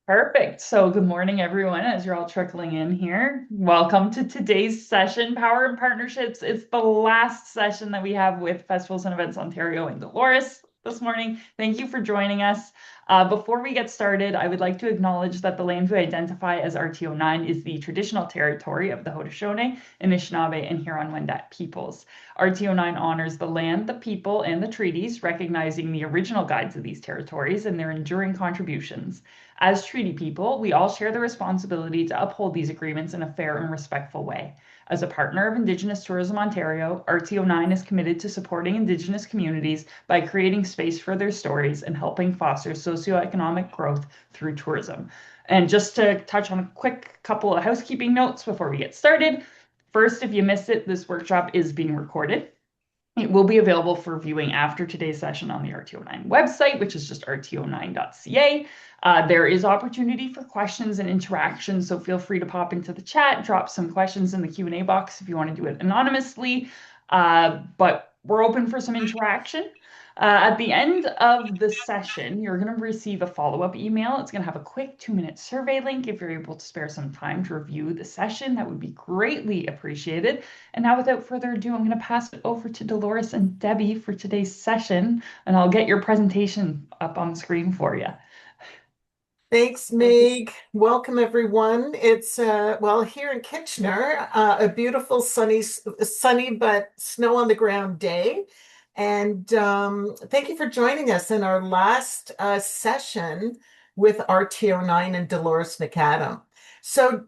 Perfect. So, good morning, everyone, as you're all trickling in here. Welcome to today's session, Power and Partnerships. It's the last session that we have with Festivals and Events Ontario and Dolores this morning. Thank you for joining us. Before we get started, I would like to acknowledge that the land we identify as RTO9 is the traditional territory of the Haudenosaunee, Anishinaabe, and Huron-Wendat peoples. RTO9 honors the land, the people, and the treaties, recognizing the original guides of these territories and their enduring contributions. As treaty people, we all share the responsibility to uphold these agreements in a fair and respectful way. As a partner of Indigenous Tourism Ontario, RTO9 is committed to supporting Indigenous communities by creating space for their stories and helping foster socioeconomic growth through tourism. And just to touch on a quick couple of housekeeping notes before we get started. First, if you missed it, this workshop is being recorded. It will be available for viewing after today's session on the RTO9 website, which is just rto9.ca. There is opportunity for questions and interaction, so feel free to pop into the chat, drop some questions in the Q&A box if you want to do it anonymously, but we're open for some interaction. At the end of the session, you're going to receive a follow-up email. It's going to have a quick 2-minute survey link. If you're able to spare some time to review the session, that would be greatly appreciated. And now, without further ado, I'm going to pass it over to Dolores and Debbie for today's session, and I'll get your presentation up on the screen for you. Thanks, Meg. Welcome, everyone. It's here in Kitchener, a beautiful sunny but snow on the ground day. And thank you for joining us in our last session with RTO9 and Dolores McAdam. So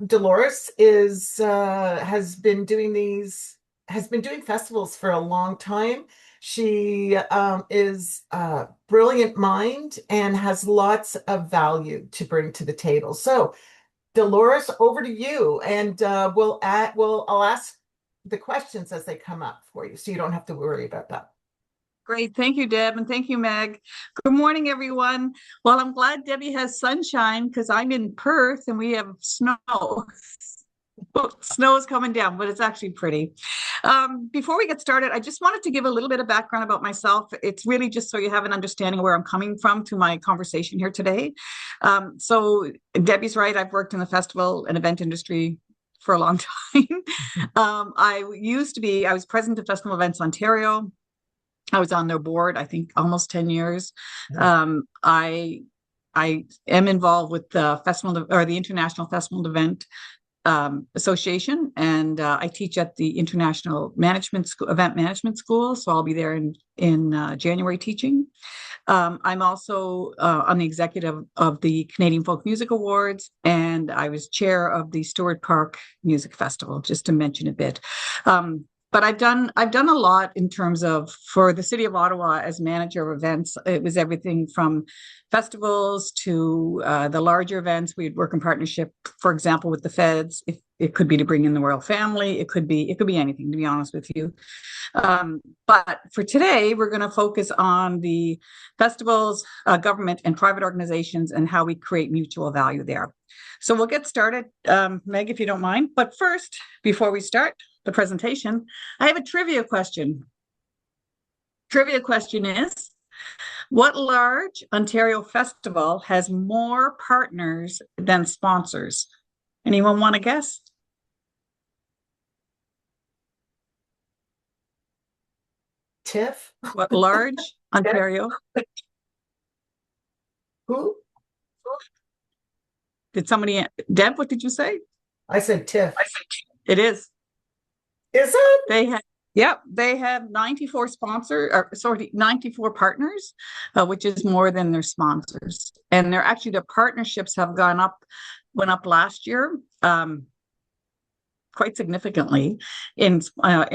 Dolores has been doing festivals for a long time. She is a brilliant mind and has lots of value to bring to the table. So, Dolores, over to you, and I'll ask the questions as they come up for you, so you don't have to worry about that. Great. Thank you, Deb, and thank you, Meg. Good morning, everyone. Well, I'm glad Debbie has sunshine because I'm in Perth and we have snow. Snow is coming down, but it's actually pretty. Before we get started, I just wanted to give a little bit of background about myself. It's really just so you have an understanding of where I'm coming from to my conversation here today. So Debbie's right. I've worked in the festival and event industry for a long time. I was president of Festival Events Ontario. I was on their board, I think, almost 10 years. I am involved with the the International Festival and Event Association, and I teach at the International Event Management School, so I'll be there in January teaching. I'm also on the executive of the Canadian Folk Music Awards, and I was chair of the Stewart Park Music Festival, just to mention a bit. But I've done a lot in terms of, for the City of Ottawa as manager of events. It was everything from festivals to the larger events. We'd work in partnership, for example, with the feds. If it could be to bring in the royal family, it could be anything, to be honest with you. But for today, we're going to focus on the festivals, government and private organizations, and how we create mutual value there. So we'll get started, Meg, if you don't mind. But first, before we start the presentation, I have a trivia question. Trivia question is, what large Ontario festival has more partners than sponsors? Anyone want to guess? TIFF? What large Ontario? Who? Did somebody, Deb, what did you say? I said TIFF. It is. Is it? They have 94 partners, which is more than their sponsors. And their partnerships have went up last year quite significantly in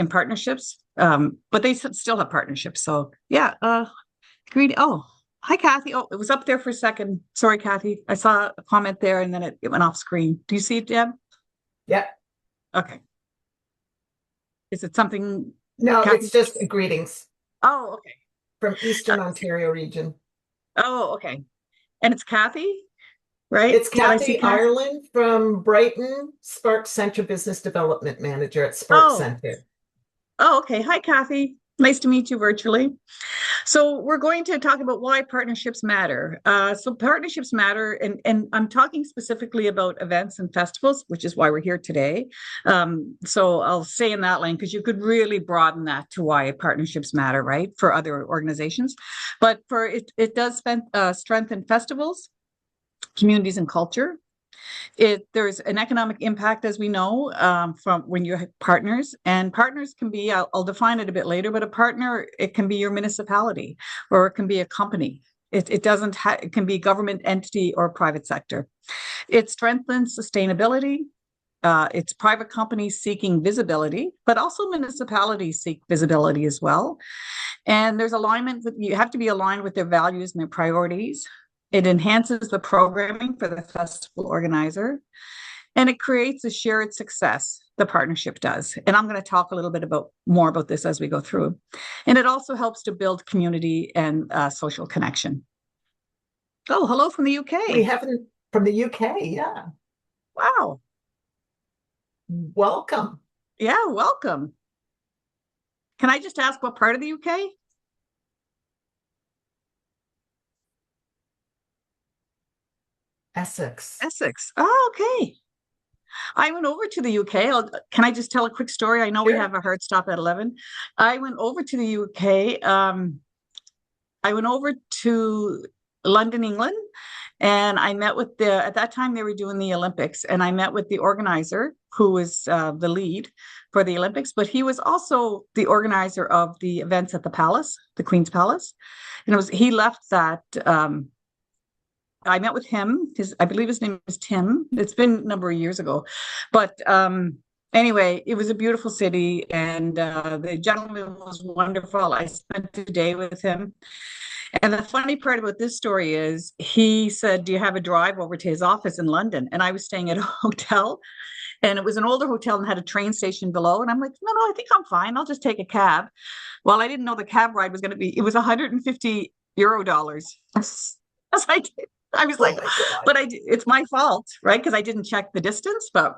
partnerships, but they still have partnerships. So yeah, greedy. Oh, hi, Kathy. Oh, it was up there for a second. Sorry, Kathy. I saw a comment there and then it went off screen. Do you see it, Deb? Yeah. Okay. Is it something? No, Kathy? It's just greetings. Oh, okay. From Eastern Ontario region. Oh, okay. And it's Kathy, right? It's Kathy Ireland from Brighton, Spark Centre Business Development Manager at Spark Centre. Oh, okay. Hi, Kathy. Nice to meet you virtually. So we're going to talk about why partnerships matter. So partnerships matter, and I'm talking specifically about events and festivals, which is why we're here today. So I'll say in that lane, because you could really broaden that to why partnerships matter, right, for other organizations. But for it does strengthen festivals, communities, and culture. There's an economic impact, as we know, from when you have partners, and partners can be, I'll define it a bit later, but a partner, it can be your municipality, or it can be a company. It can be a government entity or private sector. It strengthens sustainability. It's private companies seeking visibility, but also municipalities seek visibility as well. And there's alignment you have to be aligned with their values and their priorities. It enhances the programming for the festival organizer, and it creates a shared success. The partnership does. And I'm going to talk a little bit more about this as we go through. And it also helps to build community and social connection. Oh, hello from the UK. We haven't from the UK. Yeah. Wow. Welcome. Yeah, welcome. Can I just ask what part of the UK? Essex. Essex. Oh, okay. I went over to the UK. Can I just tell a quick story? I know we have a hard stop at 11. I went over to the UK. I went over to London, England, and I met with at that time they were doing the Olympics, and I met with the organizer who was the lead for the Olympics, but he was also the organizer of the events at the Palace, the Queen's Palace. And he left that. I met with him. I believe his name is Tim. It's been a number of years ago, but anyway, it was a beautiful city, and the gentleman was wonderful. I spent the day with him. And the funny part about this story is he said, do you have a drive over to his office in London? And I was staying at a hotel, and it was an older hotel and had a train station below. And I'm like, no, I think I'm fine. I'll just take a cab. Well, I didn't know the cab ride was going to be, it was 150 euro dollars. As I was like, but it's my fault, right? Because I didn't check the distance. But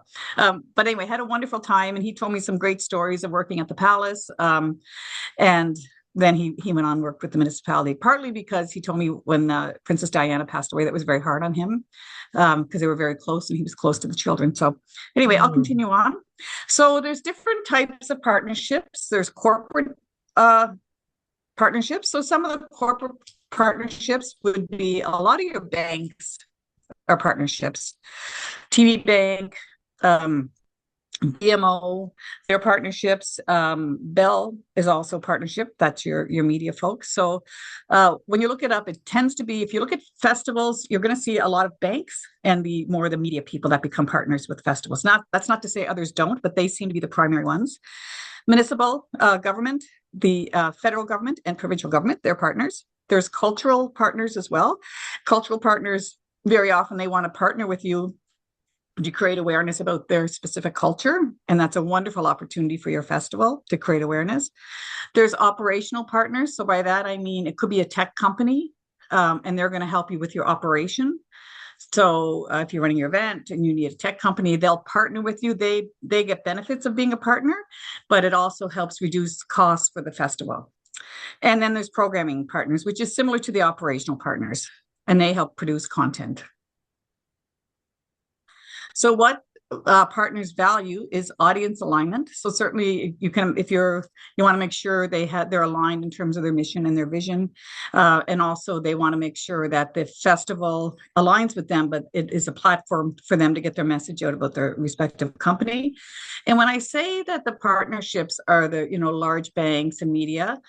anyway, had a wonderful time, and he told me some great stories of working at the Palace. And then he went on and worked with the municipality, partly because he told me when Princess Diana passed away, that was very hard on him because they were very close and he was close to the children. So anyway, I'll continue on. So there's different types of partnerships. There's corporate partnerships. So some of the corporate partnerships would be a lot of your banks are partnerships. TD Bank, BMO, their partnerships. Bell is also a partnership. That's your media folks. So when you look it up, it tends to be, if you look at festivals, you're going to see a lot of banks and the media people that become partners with festivals. That's not to say others don't, but they seem to be the primary ones. Municipal government, the federal government and provincial government, they're partners. There's cultural partners as well. Cultural partners, very often they want to partner with you to create awareness about their specific culture. And that's a wonderful opportunity for your festival to create awareness. There's operational partners. So by that, I mean, it could be a tech company and they're going to help you with your operation. So if you're running your event and you need a tech company, they'll partner with you. They get benefits of being a partner, but it also helps reduce costs for the festival. And then there's programming partners, which is similar to the operational partners, and they help produce content. So what partners value is audience alignment. So certainly you can, if you want to make sure they're aligned in terms of their mission and their vision. And also they want to make sure that the festival aligns with them, but it is a platform for them to get their message out about their respective company. And when I say that the partnerships are the, large banks and media,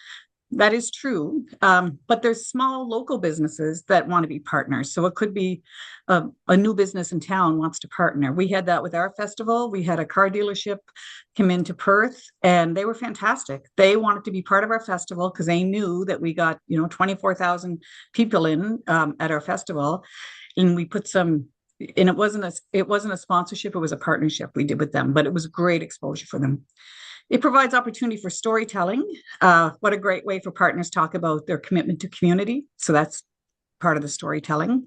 that is true, but there's small local businesses that want to be partners. So it could be a new business in town wants to partner. We had that with our festival. We had a car dealership come into Perth, and they were fantastic. They wanted to be part of our festival because they knew that we got 24,000 people in at our festival, and we put some. And it wasn't a sponsorship; it was a partnership we did with them. But it was great exposure for them. It provides opportunity for storytelling. What a great way for partners to talk about their commitment to community. So that's part of the storytelling.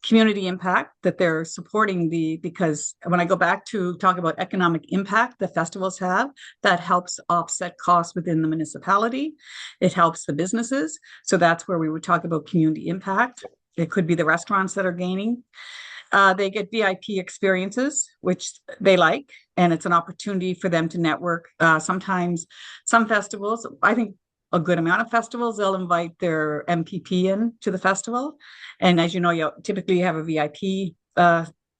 Community impact, that they're supporting because when I go back to talk about economic impact the festivals have, that helps offset costs within the municipality. It helps the businesses. So that's where we would talk about community impact. It could be the restaurants that are gaining. They get VIP experiences, which they like, and it's an opportunity for them to network. Sometimes some festivals, I think a good amount of festivals, they'll invite their MPP in to the festival. And as you know, you typically have a VIP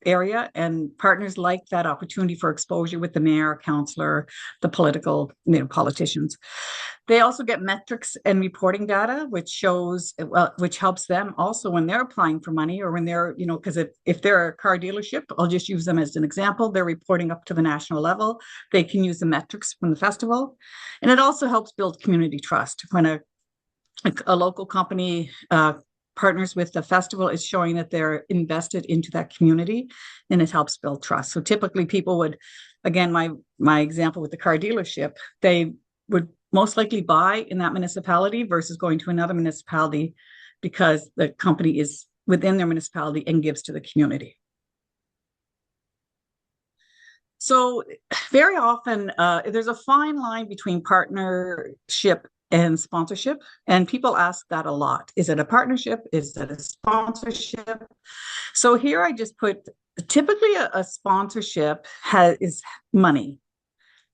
area, and partners like that opportunity for exposure with the mayor, councillor, the political, politicians. They also get metrics and reporting data, which shows, which helps them also when they're applying for money, or when they're, because if they're a car dealership, I'll just use them as an example, they're reporting up to the national level. They can use the metrics from the festival. And it also helps build community trust. When a local company partners with the festival, is showing that they're invested into that community, and it helps build trust. So typically people would, again, my example with the car dealership, they would most likely buy in that municipality versus going to another municipality because the company is within their municipality and gives to the community. So very often there's a fine line between partnership and sponsorship, and people ask that a lot. Is it a partnership? Is it a sponsorship? So here I just put, typically a sponsorship is money.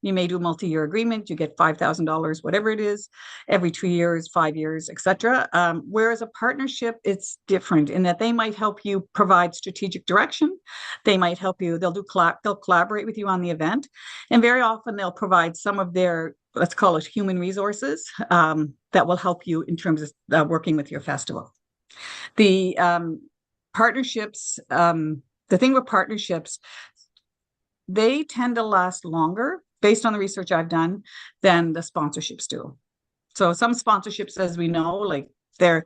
You may do a multi-year agreement, you get $5,000, whatever it is, every 2 years, 5 years, etc. Whereas a partnership, it's different in that they might help you provide strategic direction. They might help you, they'll collaborate with you on the event. And very often they'll provide some of their, let's call it human resources, that will help you in terms of working with your festival. The partnerships, the thing with partnerships, they tend to last longer, based on the research I've done, than the sponsorships do. So some sponsorships, as we know, like they're,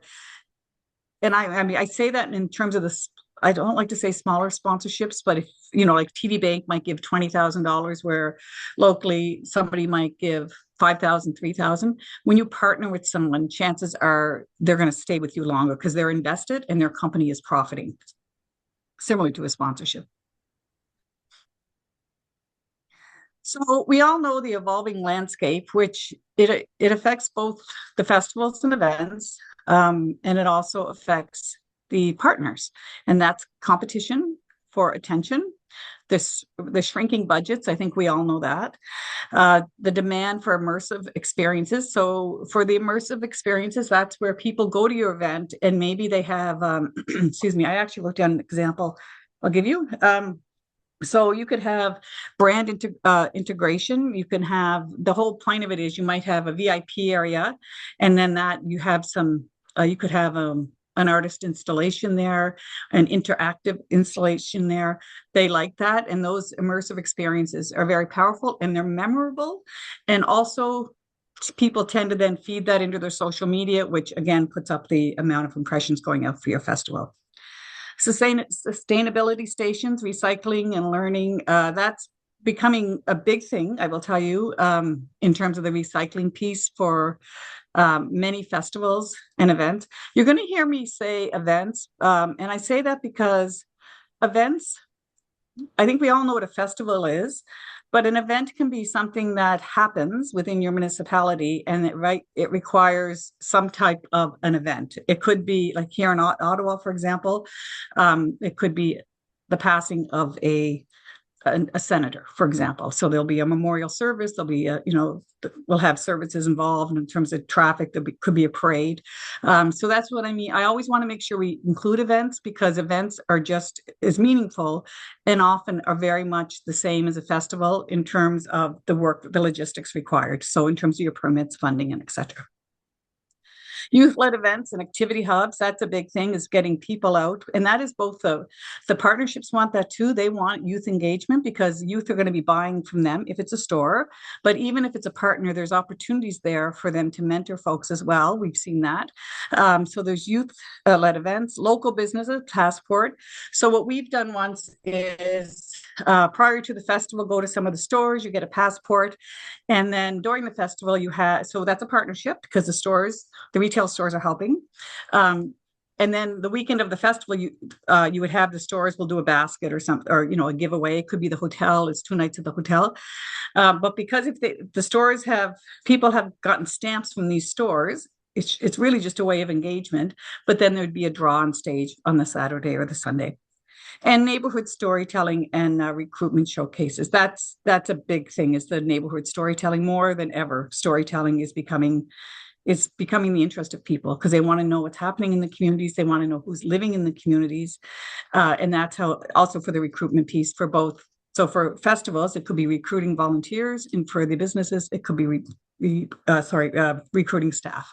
and I mean, I say that in terms of this, I don't like to say smaller sponsorships, but if, like TD Bank might give $20,000, where locally somebody might give 5,000, 3,000. When you partner with someone, chances are they're going to stay with you longer because they're invested and their company is profiting, similar to a sponsorship. So we all know the evolving landscape, which it affects both the festivals and events, and it also affects the partners, and that's competition for attention. The shrinking budgets, I think we all know that. The demand for immersive experiences. So for the immersive experiences, that's where people go to your event and maybe they have, excuse me, I actually wrote down an example I'll give you. So you could have brand integration. You can have, the whole point of it is you might have a VIP area, and then that you have some, you could have an artist installation there, an interactive installation there. They like that. And those immersive experiences are very powerful and they're memorable. And also people tend to then feed that into their social media, which again puts up the amount of impressions going out for your festival. Sustainability stations, recycling and learning, that's becoming a big thing, I will tell you, in terms of the recycling piece for many festivals and events. You're going to hear me say events, and I say that because events, I think we all know what a festival is, but an event can be something that happens within your municipality, and it requires some type of an event. It could be like here in Ottawa, for example, it could be the passing of a senator, for example. So there'll be a memorial service. There'll be we'll have services involved in terms of traffic. Could be a parade. So that's what I mean. I always want to make sure we include events, because events are just as meaningful and often are very much the same as a festival in terms of the work, the logistics required. So in terms of your permits, funding, and et cetera. Youth-led events and activity hubs, that's a big thing, is getting people out. And that is both the partnerships want that too. They want youth engagement because youth are going to be buying from them if it's a store. But even if it's a partner, there's opportunities there for them to mentor folks as well. We've seen that. So there's youth-led events, local businesses, passport. So what we've done once is prior to the festival, go to some of the stores, you get a passport. And then during the festival, so that's a partnership because the retail stores are helping. And then the weekend of the festival, you would have the stores will do a basket or something, or a giveaway. It could be the hotel. It's 2 nights at the hotel. But because if the stores people have gotten stamps from these stores, it's really just a way of engagement. But then there'd be a draw on stage on the Saturday or the Sunday. And neighborhood storytelling and recruitment showcases. That's a big thing, is the neighborhood storytelling. More than ever, storytelling is becoming the interest of people, because they want to know what's happening in the communities. They want to know who's living in the communities. And that's how, also for the recruitment piece for both. So for festivals, it could be recruiting volunteers, and for the businesses, it could be recruiting staff.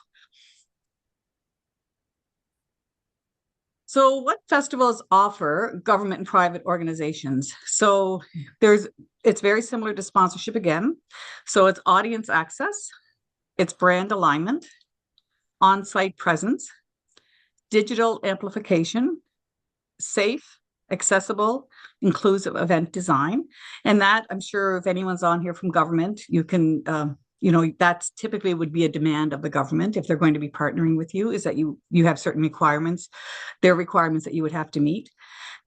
So what festivals offer government and private organizations? So it's very similar to sponsorship again. So it's audience access, it's brand alignment, on-site presence, digital amplification, safe, accessible, inclusive event design. And that, I'm sure if anyone's on here from government, you can, that's typically would be a demand of the government if they're going to be partnering with you, is that you have certain requirements. There are requirements that you would have to meet.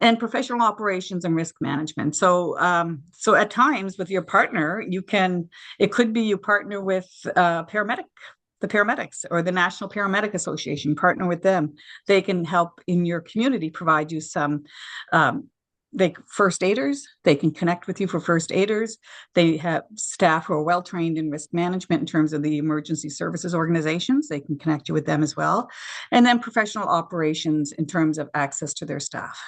And professional operations and risk management. So at times with your partner, it could be you partner with the paramedics or the National Paramedic Association, partner with them. They can help in your community, provide you some first aiders. They can connect with you for first aiders. They have staff who are well trained in risk management in terms of the emergency services organizations. They can connect you with them as well. And then professional operations in terms of access to their staff.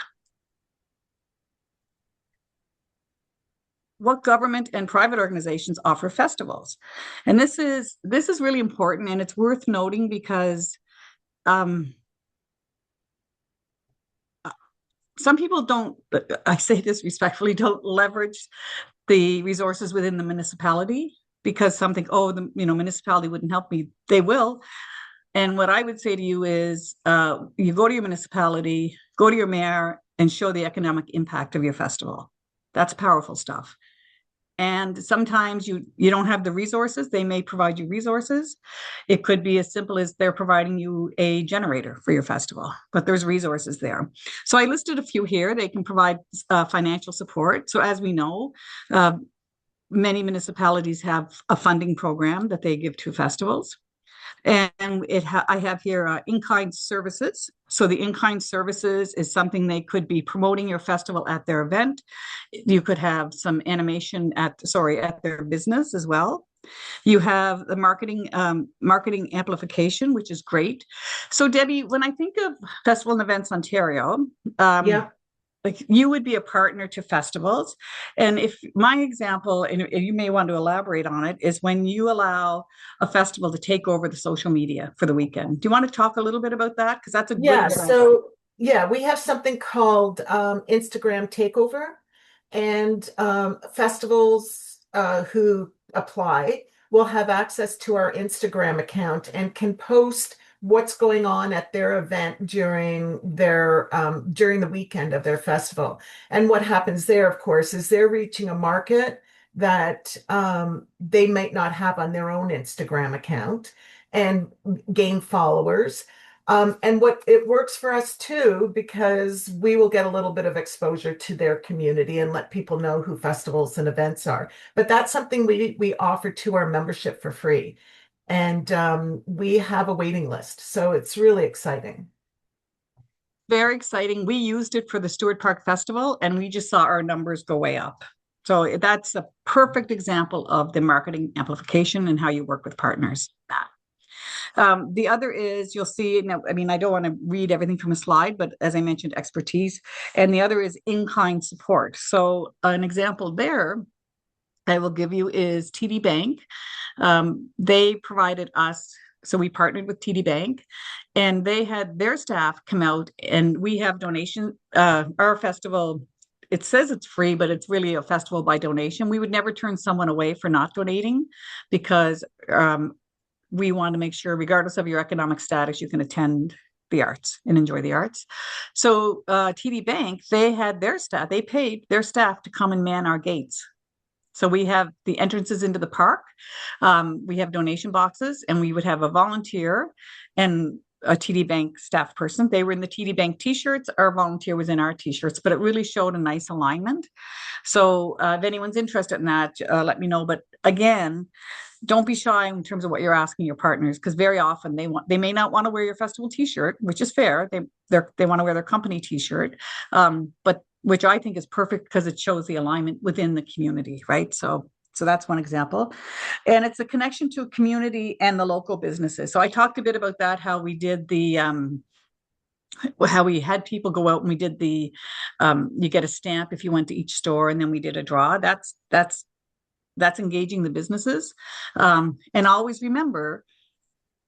What government and private organizations offer festivals? And this is really important, and it's worth noting because some people don't, I say this respectfully, don't leverage the resources within the municipality, because some think, the municipality wouldn't help me. They will. And what I would say to you is you go to your municipality, go to your mayor, and show the economic impact of your festival. That's powerful stuff. And sometimes you don't have the resources. They may provide you resources. It could be as simple as they're providing you a generator for your festival, but there's resources there. So I listed a few here. They can provide financial support. So as we know, many municipalities have a funding program that they give to festivals. And I have here in-kind services. So the in-kind services is something they could be promoting your festival at their event. You could have some animation at their business as well. You have the marketing amplification, which is great. So Debbie, when I think of Festival and Events Ontario, like you would be a partner to festivals. And if my example, and you may want to elaborate on it, is when you allow a festival to take over the social media for the weekend. Do you want to talk a little bit about that? Because that's a good example. So we have something called Instagram Takeover, and festivals who apply will have access to our Instagram account and can post what's going on at their event during the weekend of their festival. And what happens there, of course, is they're reaching a market that they might not have on their own Instagram account, and gain followers. And what it works for us too, because we will get a little bit of exposure to their community and let people know who festivals and events are. But that's something we offer to our membership for free. And we have a waiting list. So it's really exciting. Very exciting. We used it for the Stewart Park Festival, and we just saw our numbers go way up. So that's a perfect example of the marketing amplification and how you work with partners. The other is, you'll see, now, I mean, I don't want to read everything from a slide, but as I mentioned, expertise. And the other is in-kind support. So an example there I will give you is TD Bank. They provided us, so we partnered with TD Bank, and they had their staff come out, and we have donation. Our festival, it says it's free, but it's really a festival by donation. We would never turn someone away for not donating, because we want to make sure, regardless of your economic status, you can attend the arts and enjoy the arts. So TD Bank, they had their staff, they paid their staff to come and man our gates. So we have the entrances into the park. We have donation boxes, and we would have a volunteer, and a TD Bank staff person. They were in the TD Bank t-shirts. Our volunteer was in our t-shirts, but it really showed a nice alignment. So if anyone's interested in that, let me know. But again, don't be shy in terms of what you're asking your partners, because very often they may not want to wear your festival t-shirt, which is fair. They want to wear their company t-shirt, but which I think is perfect because it shows the alignment within the community, right? So that's one example. And it's a connection to a community and the local businesses. So I talked a bit about that, how we did how we had people go out and we did you get a stamp if you went to each store, and then we did a draw. That's engaging the businesses. And always remember,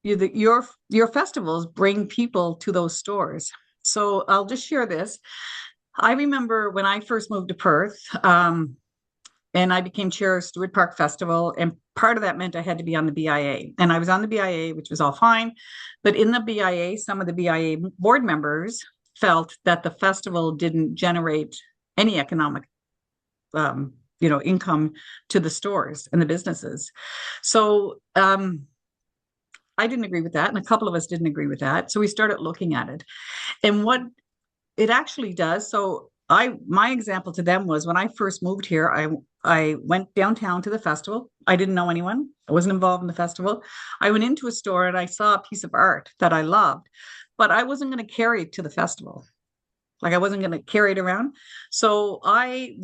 your festivals bring people to those stores. So I'll just share this. I remember when I first moved to Perth, and I became chair of Stewart Park Festival. And part of that meant I had to be on the BIA. And I was on the BIA, which was all fine. But in the BIA, some of the BIA board members felt that the festival didn't generate any economic income to the stores and the businesses. So I didn't agree with that. And a couple of us didn't agree with that. So we started looking at it. And what it actually does. So my example to them was when I first moved here, I went downtown to the festival. I didn't know anyone. I wasn't involved in the festival. I went into a store and I saw a piece of art that I loved, but I wasn't going to carry it to the festival. Like I wasn't going to carry it around. So I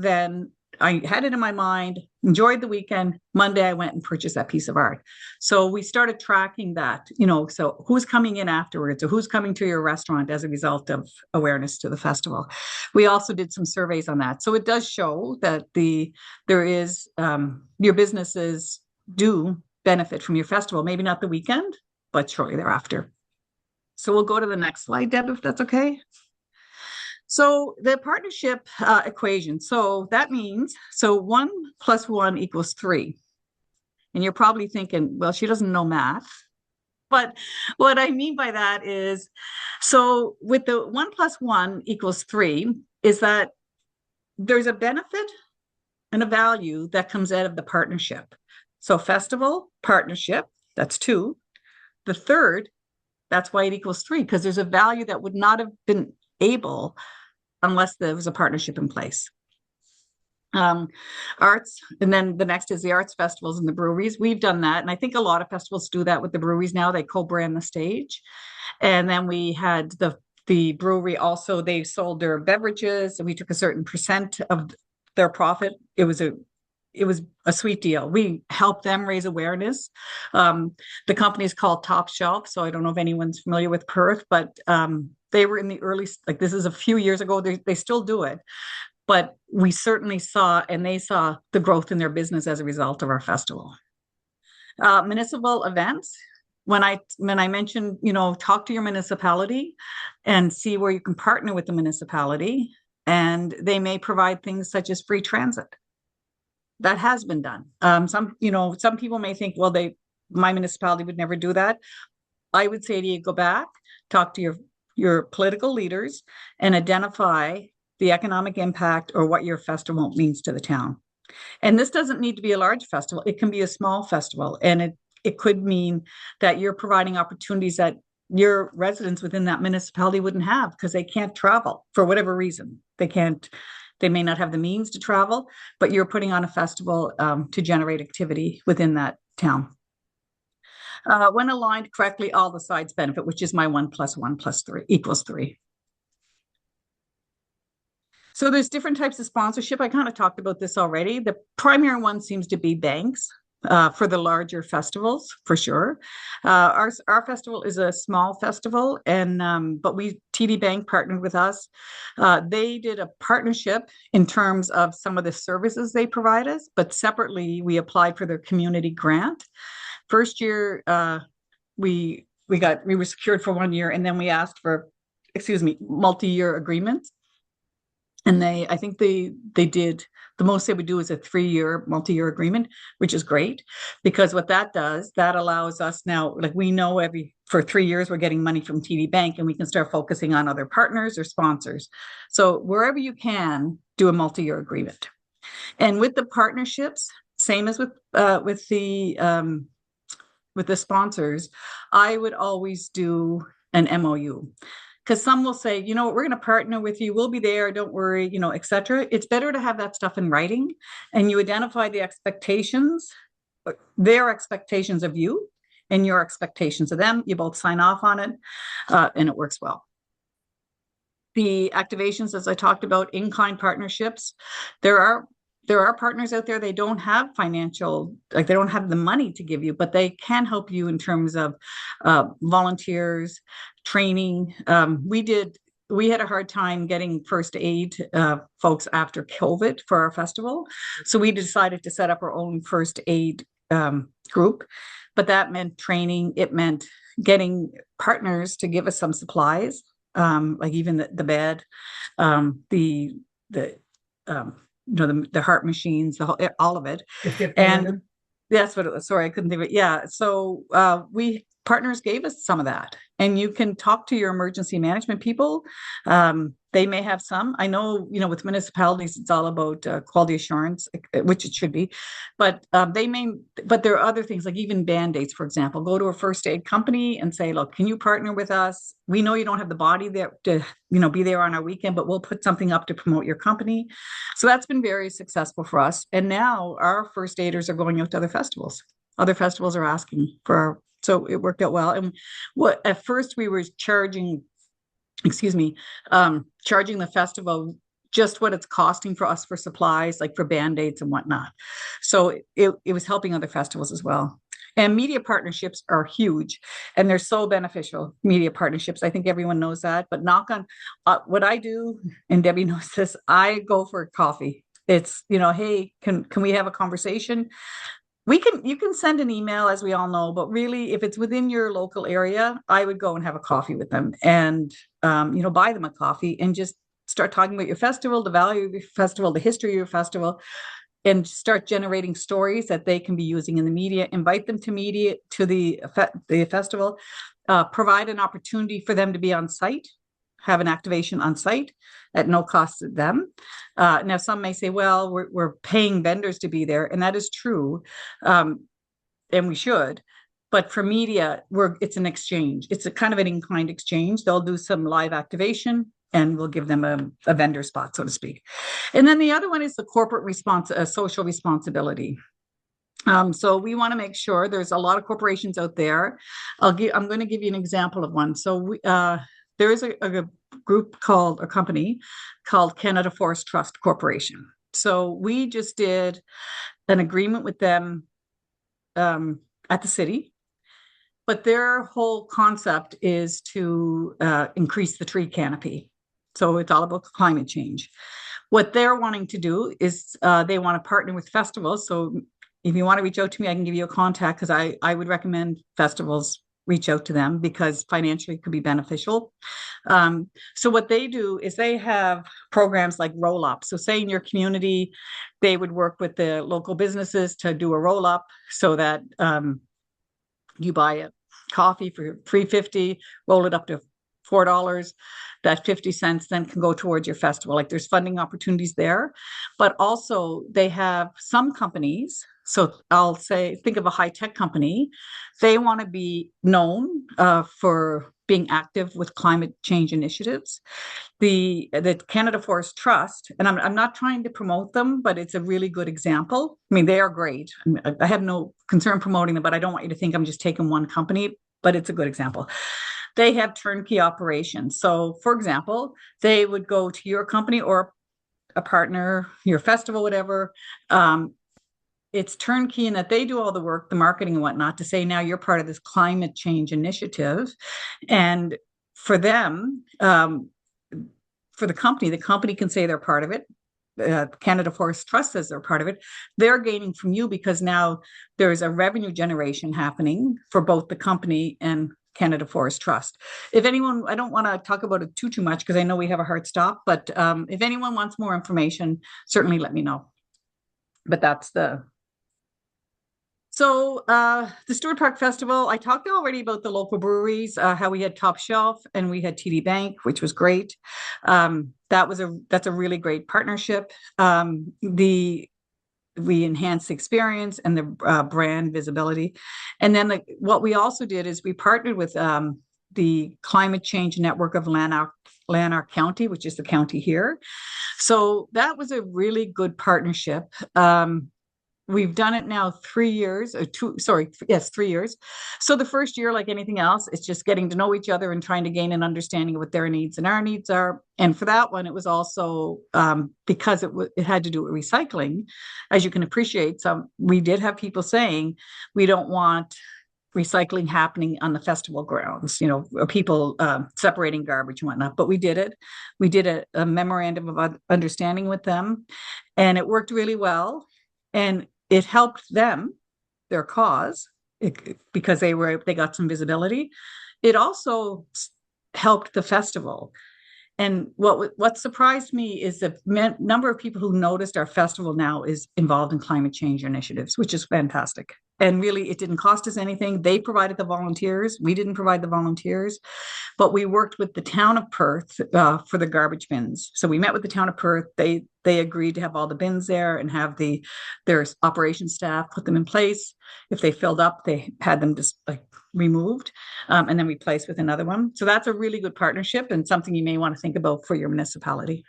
had it in my mind, enjoyed the weekend. Monday, I went and purchased that piece of art. So we started tracking that, so who's coming in afterwards or who's coming to your restaurant as a result of awareness to the festival. We also did some surveys on that. So it does show that your businesses do benefit from your festival, maybe not the weekend, but shortly thereafter. So we'll go to the next slide, Deb, if that's okay. So the partnership equation. So that means, 1 + 1 = 3. And you're probably thinking, well, she doesn't know math. But what I mean by that is, so with the 1 + 1 = 3 is that there's a benefit and a value that comes out of the partnership. So festival, partnership, that's 2. The third, that's why it equals 3, because there's a value that would not have been able unless there was a partnership in place. Arts, and then the next is the arts festivals and the breweries. We've done that, and I think a lot of festivals do that with the breweries now. They co-brand the stage. And then we had the brewery also, they sold their beverages, and we took a certain % of their profit. It was a sweet deal. We helped them raise awareness. The company is called Top Shelf, so I don't know if anyone's familiar with Perth, but they were in the early, like this is a few years ago, they still do it. But we certainly saw, and they saw the growth in their business as a result of our festival. Municipal events, when I mentioned, talk to your municipality and see where you can partner with the municipality, and they may provide things such as free transit. That has been done. Some people may think, well, my municipality would never do that. I would say to you, go back, talk to your political leaders and identify the economic impact or what your festival means to the town. And this doesn't need to be a large festival. It can be a small festival. And it could mean that you're providing opportunities that your residents within that municipality wouldn't have because they can't travel for whatever reason. They may not have the means to travel, but you're putting on a festival to generate activity within that town. When aligned correctly, all the sides benefit, which is my 1 + 1 + 3 = 3. So there's different types of sponsorship. I kind of talked about this already. The primary one seems to be banks for the larger festivals, for sure. Our festival is a small festival, but TD Bank partnered with us. They did a partnership in terms of some of the services they provide us, but separately we applied for their community grant. First year, we were secured for 1 year, and then we asked for, multi-year agreements. And I think they did, the most they would do is a 3-year multi-year agreement, which is great, because what that does, that allows us now, like we know for 3 years, we're getting money from TD Bank, and we can start focusing on other partners or sponsors. So wherever you can, do a multi-year agreement. And with the partnerships, same as with the sponsors, I would always do an MOU. Because some will say, you know, we're going to partner with you. We'll be there. Don't worry, you know, et cetera. It's better to have that stuff in writing, and you identify the expectations, their expectations of you and your expectations of them. You both sign off on it, and it works well. The activations, as I talked about, in-kind partnerships, there are partners out there, they don't have financial, like they don't have the money to give you, but they can help you in terms of volunteers, training. We had a hard time getting first aid folks after COVID for our festival. So we decided to set up our own first aid group, but that meant training. It meant getting partners to give us some supplies, like even the bed, the heart machines, all of it. And that's what it was. Sorry, I couldn't think of it. Yeah. So partners gave us some of that. And you can talk to your emergency management people. They may have some. I know, with municipalities, it's all about quality assurance, which it should be. But but there are other things, like even Band-Aids, for example. Go to a first aid company and say, look, can you partner with us? We know you don't have the body there to, be there on our weekend, but we'll put something up to promote your company. So that's been very successful for us. And now our first aiders are going out to other festivals. Other festivals are asking for so it worked out well. And at first we were charging the festival just what it's costing for us for supplies, like for Band-Aids and whatnot. So it was helping other festivals as well. And media partnerships are huge, and they're so beneficial. Media partnerships, I think everyone knows that. But knock on what I do, and Debbie knows this, I go for coffee. It's, hey, can we have a conversation? You can send an email, as we all know, but really, if it's within your local area, I would go and have a coffee with them and, buy them a coffee and just start talking about your festival, the value of your festival, the history of your festival, and start generating stories that they can be using in the media. Invite them to the festival, provide an opportunity for them to be on site, have an activation on site at no cost to them. Now, some may say, well, we're paying vendors to be there, and that is true, and we should. But for media, it's an exchange. It's a kind of an in-kind exchange. They'll do some live activation, and we'll give them a vendor spot, so to speak. And then the other one is the corporate social responsibility. So we want to make sure, there's a lot of corporations out there. I'm going to give you an example of one. So there is a company called Canada Forest Trust Corporation. So we just did an agreement with them at the city, but their whole concept is to increase the tree canopy. So it's all about climate change. What they're wanting to do is they want to partner with festivals. So if you want to reach out to me, I can give you a contact, because I would recommend festivals reach out to them, because financially it could be beneficial. So what they do is they have programs like roll-up. So say in your community, they would work with the local businesses to do a roll-up, so that you buy a coffee for $3.50, roll it up to $4. That 50 cents then can go towards your festival. Like, there's funding opportunities there. But also they have some companies. So I'll say, think of a high-tech company. They want to be known for being active with climate change initiatives. The Canada Forest Trust, and I'm not trying to promote them, but it's a really good example. I mean, they are great. I have no concern promoting them, but I don't want you to think I'm just taking one company, but it's a good example. They have turnkey operations. So, for example, they would go to your company or a partner, your festival, whatever. It's turnkey in that they do all the work, the marketing and whatnot, to say, now you're part of this climate change initiative. And for them, for the company can say they're part of it. Canada Forest Trust says they're part of it. They're gaining from you, because now there's a revenue generation happening for both the company and Canada Forest Trust. If anyone, I don't want to talk about it too much, because I know we have a hard stop, but if anyone wants more information, certainly let me know. But that's So the Stewart Park Festival, I talked already about the local breweries, how we had Top Shelf and we had TD Bank, which was great. That's a really great partnership. We enhanced the experience and the brand visibility. And then what we also did is we partnered with the climate change network of Lanark County, which is the county here. So that was a really good partnership. We've done it now 3 years, or 3 years. So the first year, like anything else, it's just getting to know each other and trying to gain an understanding of what their needs and our needs are. And for that one, it was also because it had to do with recycling. As you can appreciate, we did have people saying, we don't want recycling happening on the festival grounds, people separating garbage and whatnot. But we did it. We did a memorandum of understanding with them, and it worked really well. And it helped them, their cause, because they got some visibility. It also helped the festival. And what surprised me is the number of people who noticed our festival now is involved in climate change initiatives, which is fantastic. And really, it didn't cost us anything. They provided the volunteers. We didn't provide the volunteers, but we worked with the town of Perth for the garbage bins. So we met with the town of Perth. They agreed to have all the bins there and have their operations staff put them in place. If they filled up, they had them just removed and then replaced with another one. So that's a really good partnership and something you may want to think about for your municipality.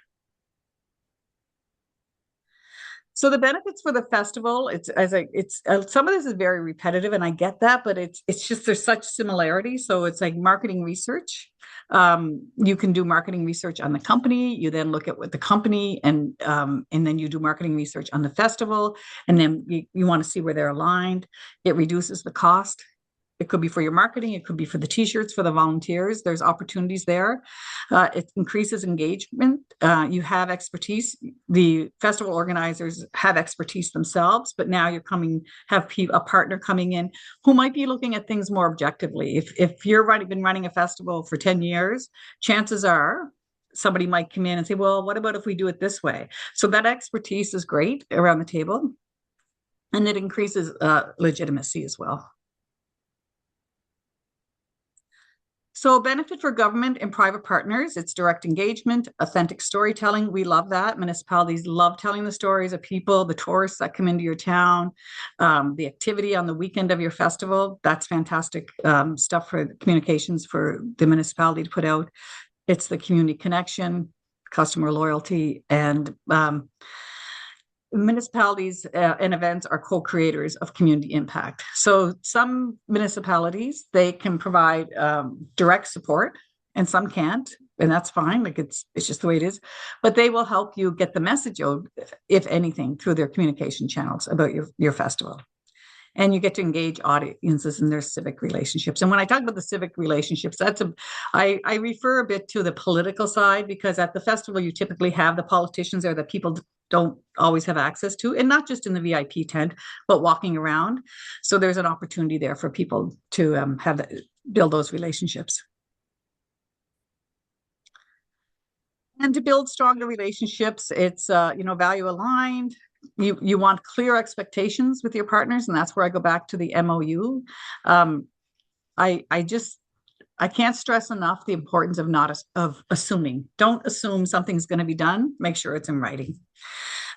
So the benefits for the festival, some of this is very repetitive, and I get that, but it's just there's such similarity. So it's like marketing research. You can do marketing research on the company. You then look at what the company and then you do marketing research on the festival, and then you want to see where they're aligned. It reduces the cost. It could be for your marketing. It could be for the t-shirts, for the volunteers. There's opportunities there. It increases engagement. You have expertise. The festival organizers have expertise themselves, but now have a partner coming in who might be looking at things more objectively. If you're been running a festival for 10 years, chances are somebody might come in and say, well, what about if we do it this way? So that expertise is great around the table, and it increases legitimacy as well. So benefit for government and private partners, it's direct engagement, authentic storytelling. We love that. Municipalities love telling the stories of people, the tourists that come into your town, the activity on the weekend of your festival. That's fantastic stuff for communications for the municipality to put out. It's the community connection, customer loyalty, and municipalities and events are co-creators of community impact. So some municipalities, they can provide direct support and some can't, and that's fine. Like it's just the way it is, but they will help you get the message out, if anything, through their communication channels about your festival. And you get to engage audiences in their civic relationships. And when I talk about the civic relationships, I refer a bit to the political side, because at the festival, you typically have the politicians there that people don't always have access to, and not just in the VIP tent, but walking around. So there's an opportunity there for people to build those relationships. And to build stronger relationships, it's value aligned. You want clear expectations with your partners, and that's where I go back to the MOU. I can't stress enough the importance of assuming. Don't assume something's going to be done. Make sure it's in writing.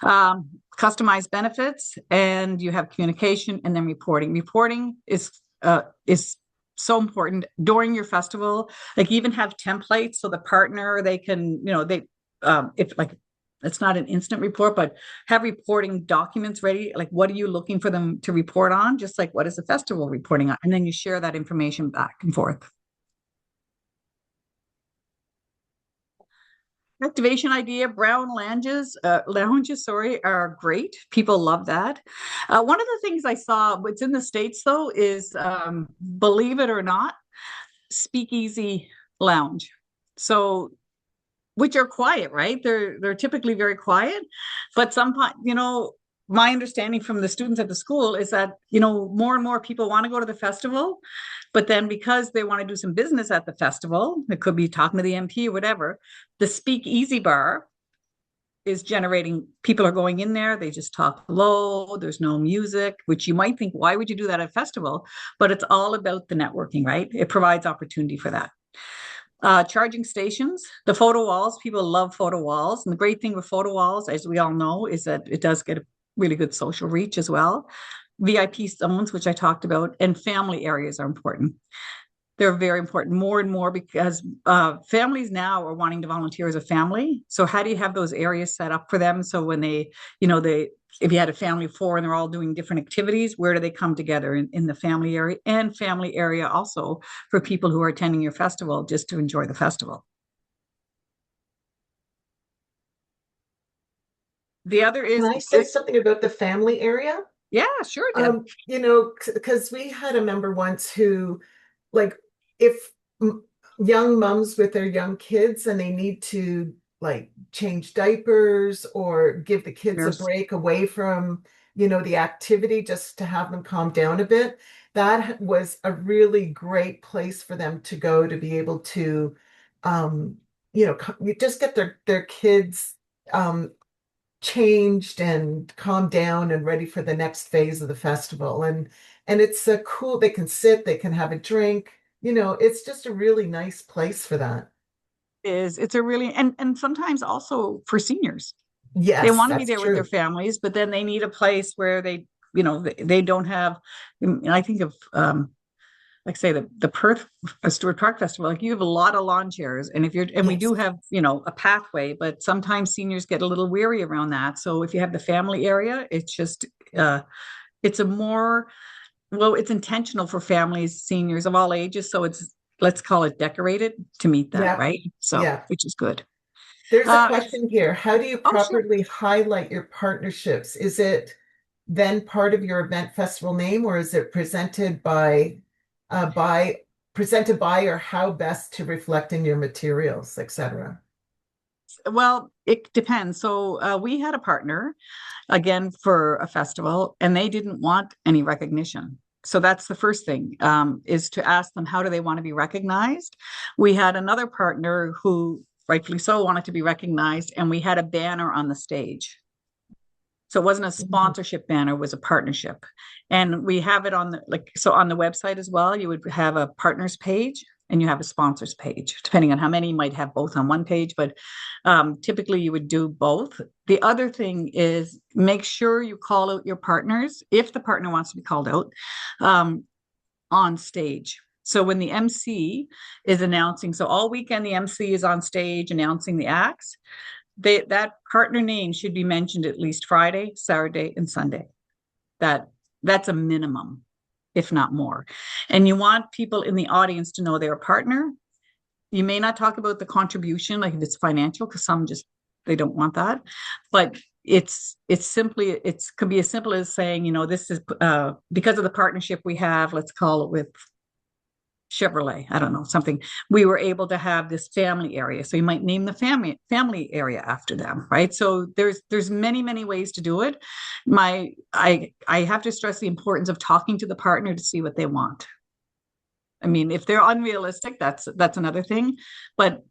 Customized benefits, and you have communication, and then reporting. Reporting is so important during your festival. Like even have templates so the partner, they can, it's not an instant report, but have reporting documents ready. Like, what are you looking for them to report on? Just like, what is the festival reporting on? And then you share that information back and forth. Activation idea, brown lounges, are great. People love that. One of the things I saw, what's in the States though, is, believe it or not, speakeasy lounge. So, which are quiet, right? They're typically very quiet, but sometimes, my understanding from the students at the school is that, more and more people want to go to the festival, but then because they want to do some business at the festival, it could be talking to the MP or whatever, the speakeasy bar is generating, people are going in there, they just talk low, there's no music, which you might think, why would you do that at a festival? But it's all about the networking, right? It provides opportunity for that. Charging stations, the photo walls, people love photo walls. And the great thing with photo walls, as we all know, is that it does get a really good social reach as well. VIP zones, which I talked about, and family areas are important. They're very important, more and more, because families now are wanting to volunteer as a family. So how do you have those areas set up for them? So when they, if you had a family of four and they're all doing different activities, where do they come together in the family area, and family area also for people who are attending your festival just to enjoy the festival? The other Can is, I say something about the family area? yeah, sure, Deb. Because we had a member once who, like, if young mums with their young kids and they need to like change diapers or give the kids a Yes. break away from, the activity just to have them calm down a bit, that was a really great place for them to go to be able to, um, you just get their kids changed and calmed down and ready for the next phase of the festival. And it's cool. They can sit, they can have a drink. It's just a really nice place for that. It's a really, and sometimes also for seniors. They Yes, want to be that's there with their true. families, but then they need a place where they don't have. And I think of like say the Perth Stewart Park Festival. Like you have a lot of lawn chairs, and we Yes. do have a pathway, but sometimes seniors get a little weary around that. So if you have the family area, it's just it's a more it's intentional for families, seniors of all ages. So it's, let's call it, decorated to meet that, Yeah. right? So Yeah. which is good. There's a If question here. How do you Oh, sure. properly highlight your partnerships? Is it then part of your event festival name, or is it by presented by, or how best to reflect in your materials, etc.? Well, it depends. So we had a partner again for a festival, and they didn't want any recognition. So that's the first thing, is to ask them, how do they want to be recognized? We had another partner who rightfully so wanted to be recognized, and we had a banner on the stage. So it wasn't a Mhm. sponsorship banner, it was a partnership. And we have it on on the website as well. You would have a partners page and you have a sponsors page, depending on how many. You might have both on one page, but typically you would do both. The other thing is, make sure you call out your partners if the partner wants to be called out on stage. So when the MC is announcing, so all weekend the MC is on stage announcing the acts, that partner name should be mentioned at least Friday, Saturday, and Sunday. That's a minimum, if not more. And you want people in the audience to know they're a partner. You may not talk about the contribution, like if it's financial, because some just, they don't want that. But it's simply, it could be as simple as saying, this is because of the partnership we have, let's call it with Chevrolet, I don't know, something. We were able to have this family area. So you might name the family area after them, right? So there's many ways to do it. I have to stress the importance of talking to the partner to see what they want. I mean, if they're unrealistic, that's another thing. But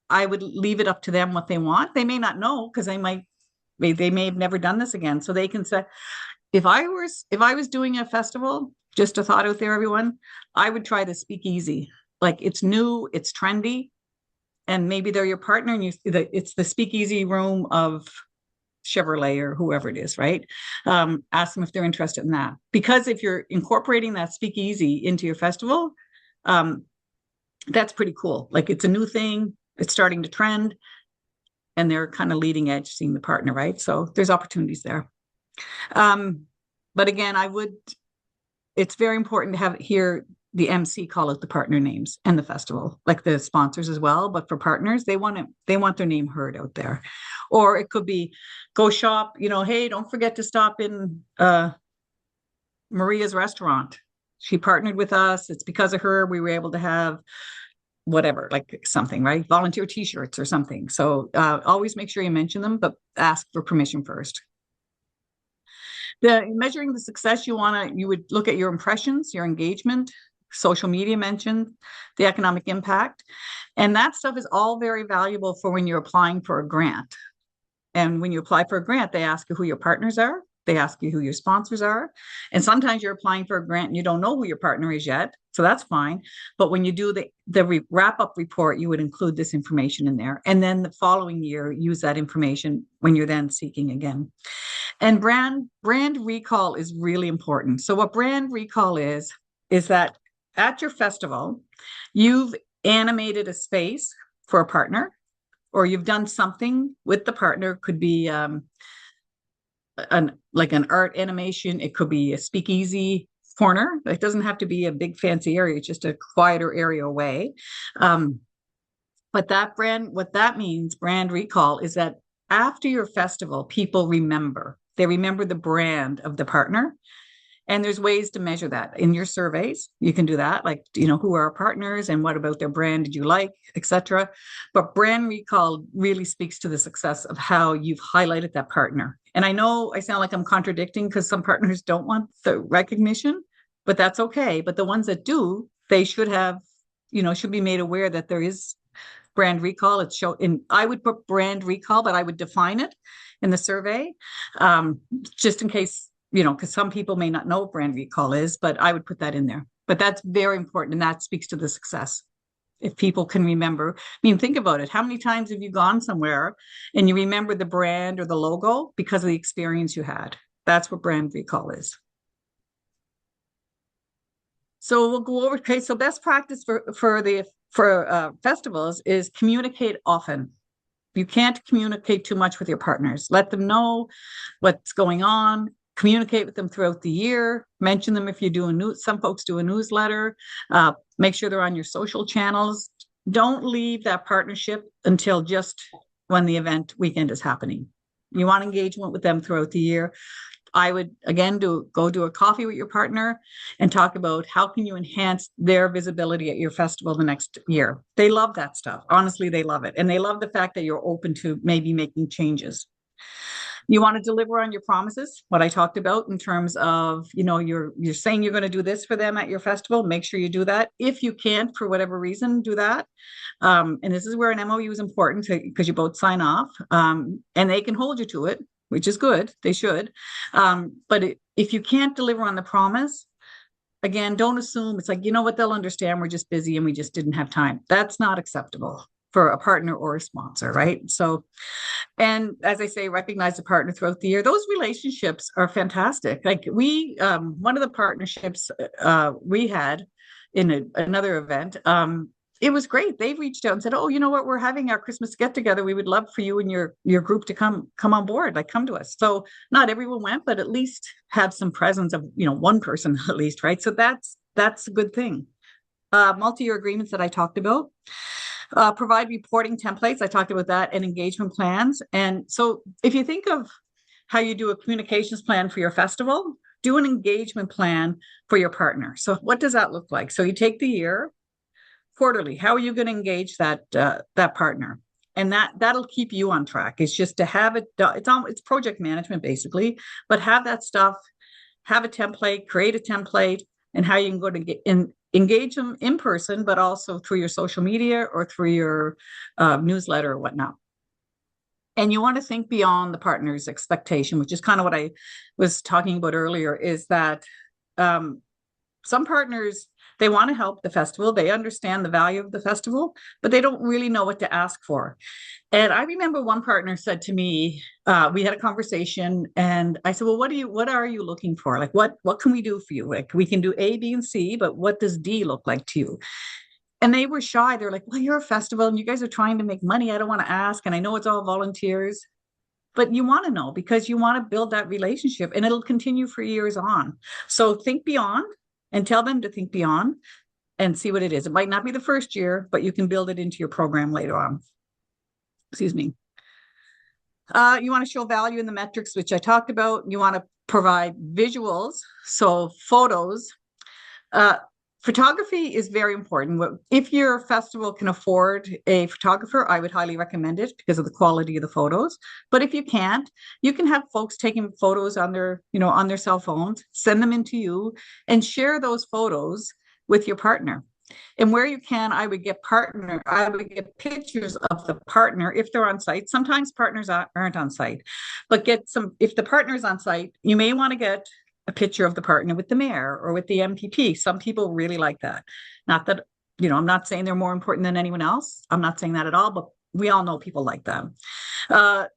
I would leave it up to them what they want. They may not know, because they may have never done this again. So they can say, if I was doing a festival, just a thought out there, everyone, I would try the speakeasy. Like, it's new, it's trendy, and maybe they're your partner, and it's the speakeasy room of Chevrolet or whoever it is, right? Ask them if they're interested in that. Because if you're incorporating that speakeasy into your festival, that's pretty cool. Like, it's a new thing, it's starting to trend, and they're kind of leading edge, seeing the partner, right? So there's opportunities there. But again, it's very important to have here the MC call out the partner names and the festival, like the sponsors as well. But for partners, they want their name heard out there. Or it could be, go shop, hey, don't forget to stop in Maria's restaurant. She partnered with us. It's because of her we were able to have whatever, like something, right? Volunteer t-shirts or something. So always make sure you mention them, but ask for permission first. Measuring the success, you would look at your impressions, your engagement, social media mentioned, the economic impact. And that stuff is all very valuable for when you're applying for a grant. And when you apply for a grant, they ask you who your partners are. They ask you who your sponsors are. And sometimes you're applying for a grant and you don't know who your partner is yet. So that's fine. But when you do the wrap-up report, you would include this information in there. And then the following year, use that information when you're then seeking again. And brand recall is really important. So what brand recall is that at your festival, you've animated a space for a partner, or you've done something with the partner. Could be like an art animation. It could be a speakeasy corner. It doesn't have to be a big fancy area. It's just a quieter area away. But what that means, brand recall, is that after your festival, people remember. They remember the brand of the partner. And there's ways to measure that in your surveys. You can do that, like, who are our partners and what about their brand did you like, etc. But brand recall really speaks to the success of how you've highlighted that partner. And I know I sound like I'm contradicting because some partners don't want the recognition, but that's okay. But the ones that do, they should have, should be made aware that there is brand recall. I would put brand recall, but I would define it in the survey, just in case, because some people may not know what brand recall is, but I would put that in there. But that's very important, and that speaks to the success. If people can remember, think about it. How many times have you gone somewhere and you remember the brand or the logo because of the experience you had? That's what brand recall is. So we'll go over. Okay, so best practice for festivals is communicate often. You can't communicate too much with your partners. Let them know what's going on. Communicate with them throughout the year. Mention them if you do some folks do a newsletter. Make sure they're on your social channels. Don't leave that partnership until just when the event weekend is happening. You want engagement with them throughout the year. I would, again, go do a coffee with your partner and talk about how can you enhance their visibility at your festival the next year. They love that stuff. Honestly, they love it. And they love the fact that you're open to maybe making changes. You want to deliver on your promises, what I talked about in terms of, you're saying you're going to do this for them at your festival. Make sure you do that. If you can't, for whatever reason, do that. And this is where an MOU is important because you both sign off, and they can hold you to it, which is good. They should. But if you can't deliver on the promise, again, don't assume it's like, what, they'll understand. We're just busy and we just didn't have time. That's not acceptable for a partner or a sponsor, right? So, and as I say, recognize the partner throughout the year. Those relationships are fantastic. Like one of the partnerships we had in another event, it was great. They reached out and said, "Oh, you know what? We're having our Christmas get together. We would love for you and your group to come on board. Like, come to us." So not everyone went, but at least have some presence of one person at least, right? So that's a good thing. Multi-year agreements that I talked about. Provide reporting templates. I talked about that, and engagement plans. And so if you think of how you do a communications plan for your festival, do an engagement plan for your partner. So what does that look like? So you take the year quarterly. How are you going to engage that partner? And that'll keep you on track. It's just to have it. It's project management basically, but have that stuff. Have a template. Create a template, and how you can go to get in. Engage them in person, but also through your social media or through your newsletter or whatnot. And you want to think beyond the partner's expectation, which is kind of what I was talking about earlier, is that some partners, they want to help the festival. They understand the value of the festival, but they don't really know what to ask for. And I remember one partner said to me, we had a conversation, and I said, "Well, what are you looking for? Like, what can we do for you? Like, we can do A, B, and C, but what does D look like to you?" And they were shy. They're like, "Well, you're a festival and you guys are trying to make money. I don't want to ask. And I know it's all volunteers." But you want to know because you want to build that relationship, and it'll continue for years on. So think beyond and tell them to think beyond and see what it is. It might not be the first year, but you can build it into your program later on. Excuse me. You want to show value in the metrics, which I talked about. You want to provide visuals, so photos. Photography is very important. If your festival can afford a photographer, I would highly recommend it because of the quality of the photos. But if you can't, you can have folks taking photos on their cell phones, send them into you, and share those photos with your partner. And where you can, I would get pictures of the partner if they're on site. Sometimes partners aren't on site, but if the partner's on site, you may want to get a picture of the partner with the mayor or with the MPP. Some people really like that. Not that, I'm not saying they're more important than anyone else. I'm not saying that at all, but we all know people like them.